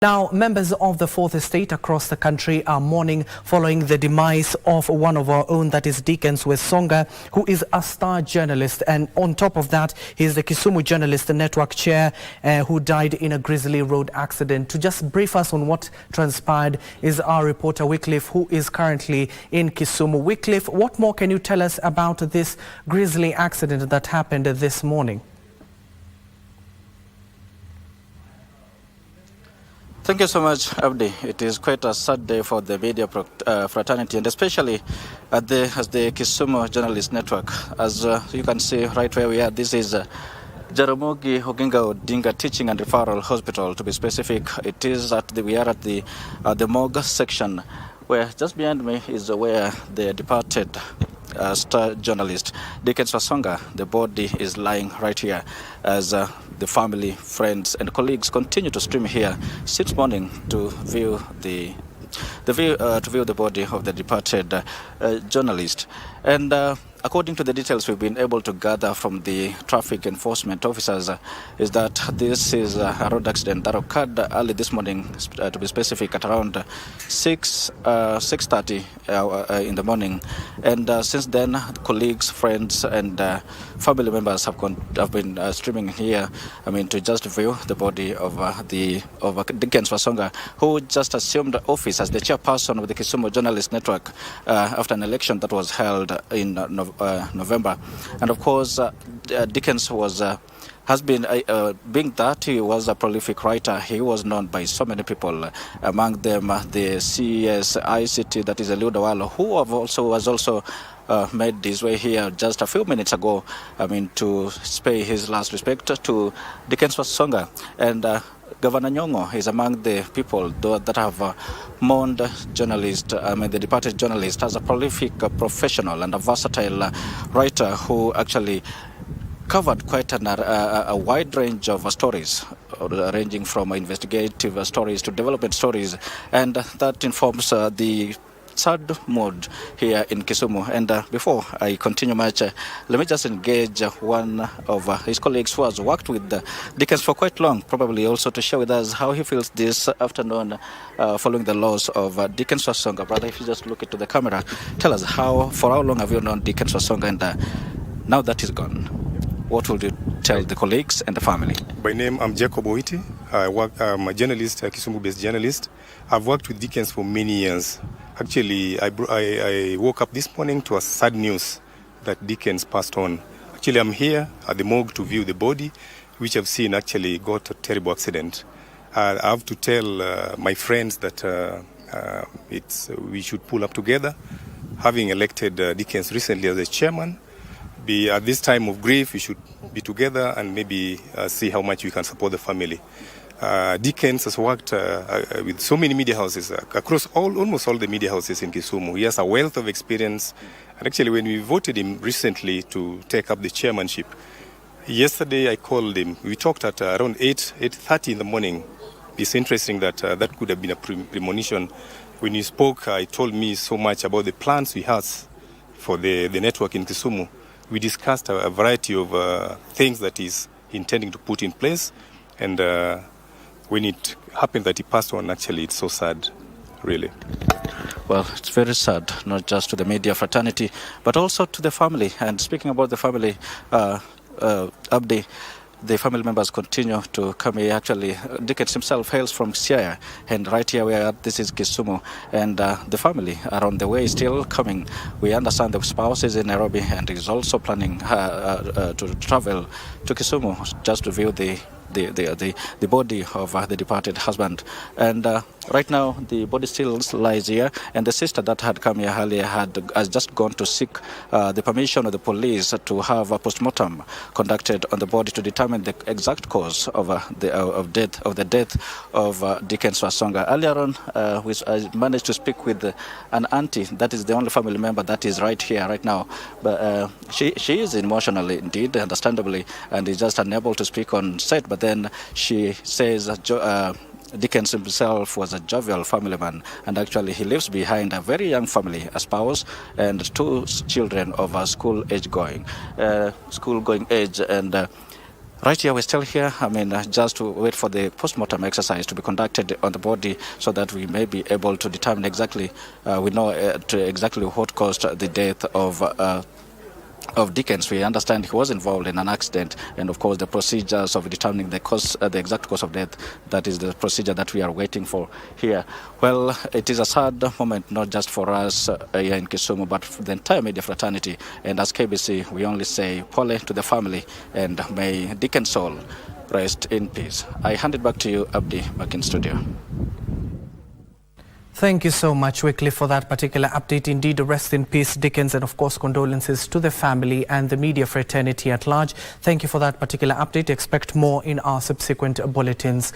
Now, members of the Fourth Estate across the country are mourning following the demise of one of our own, that is Dickens Wasonga, who is a star journalist. And on top of that, he is the Kisumu Journalists Network chair who died in a grisly road accident. To just brief us on what transpired is our reporter Wycliffe, who is currently in Kisumu. Wycliffe, what more can you tell us about this grisly accident that happened this morning? Thank you so much, Abdi. It is quite a sad day for the media fraternity, and especially as the Kisumu Journalists Network. As you can see right where we are, this is Jaramogi Oginga Odinga Teaching and Referral Hospital, to be specific. It is we are at the morgue section, where just behind me is where the departed star journalist Dickens Wasonga, the body is lying right here, as the family, friends and colleagues continue to stream here since morning to view the body of the departed journalist. And according to the details we've been able to gather from the traffic enforcement officers, is that this is a road accident that occurred early this morning, to be specific, at around 6:30 in the morning. And since then, colleagues, friends and family members have been streaming here, to just view the body of Dickens Wasonga, who just assumed office as the chairperson of the Kisumu Journalists Network after an election that was held in November. And of course, Dickens has been, being that he was a prolific writer, he was known by so many people, among them the CES ICT, that is Eliud Owalo, who was also made his way here just a few minutes ago, to pay his last respect to Dickens Wasonga. And Governor Nyong'o is among the people that have mourned the departed journalist, as a prolific professional and a versatile writer who actually covered quite a wide range of stories, ranging from investigative stories to development stories, and that informs the sad mood here in Kisumu. And before I continue much, let me just engage one of his colleagues who has worked with Dickens for quite long, probably also to share with us how he feels this afternoon following the loss of Dickens Wasonga. Brother, if you just look into the camera, tell us for how long have you known Dickens Wasonga, and now that he's gone, what will you tell the colleagues and the family? By name, I'm Jacob Oiti. I'm a journalist, a Kisumu-based journalist. I've worked with Dickens for many years. Actually, I woke up this morning to a sad news that Dickens passed on. Actually, I'm here at the morgue to view the body, which I've seen actually got a terrible accident. I have to tell my friends that we should pull up together. Having elected Dickens recently as a chairman, at this time of grief, we should be together and maybe see how much we can support the family. Dickens has worked with so many media houses across almost all the media houses in Kisumu. He has a wealth of experience. And actually, when we voted him recently to take up the chairmanship, yesterday I called him. We talked at around 8:30 in the morning. It's interesting that that could have been a premonition. When he spoke, he told me so much about the plans he has for the network in Kisumu. We discussed a variety of things that he's intending to put in place. And when it happened that he passed on, actually, it's so sad, really. Well, it's very sad, not just to the media fraternity, but also to the family. And speaking about the family, Abdi, the family members continue to come here. Actually, Dickens himself hails from Siaya, and right here we are, this is Kisumu, and the family are on the way, still coming. We understand the spouse is in Nairobi and is also planning to travel to Kisumu just to view the body of the departed husband. And right now the body still lies here, and the sister that had come here earlier has just gone to seek the permission of the police to have a postmortem conducted on the body to determine the exact cause of the death of Dickens Wasonga. Earlier on, I managed to speak with an auntie that is the only family member that is right here right now, but she is emotional indeed, understandably, and is just unable to speak on set. But then she says Dickens himself was a jovial family man, and actually he leaves behind a very young family, a spouse and 2 children of a school going age. And Right here, we're still here. I mean, just to wait for the post-mortem exercise to be conducted on the body so that we may be able to determine exactly, we know exactly what caused the death of Dickens. We understand he was involved in an accident, and of course the procedures of determining the cause, the exact cause of death, that is the procedure that we are waiting for here. Well, it is a sad moment, not just for us here in Kisumu, but for the entire media fraternity. And as KBC, we only say pole to the family, and may Dickens' soul rest in peace. I hand it back to you, Abdi, back in studio. Thank you so much, Wycliffe, for that particular update. Indeed, rest in peace, Dickens, and of course, condolences to the family and the media fraternity at large. Thank you for that particular update. Expect more in our subsequent bulletins.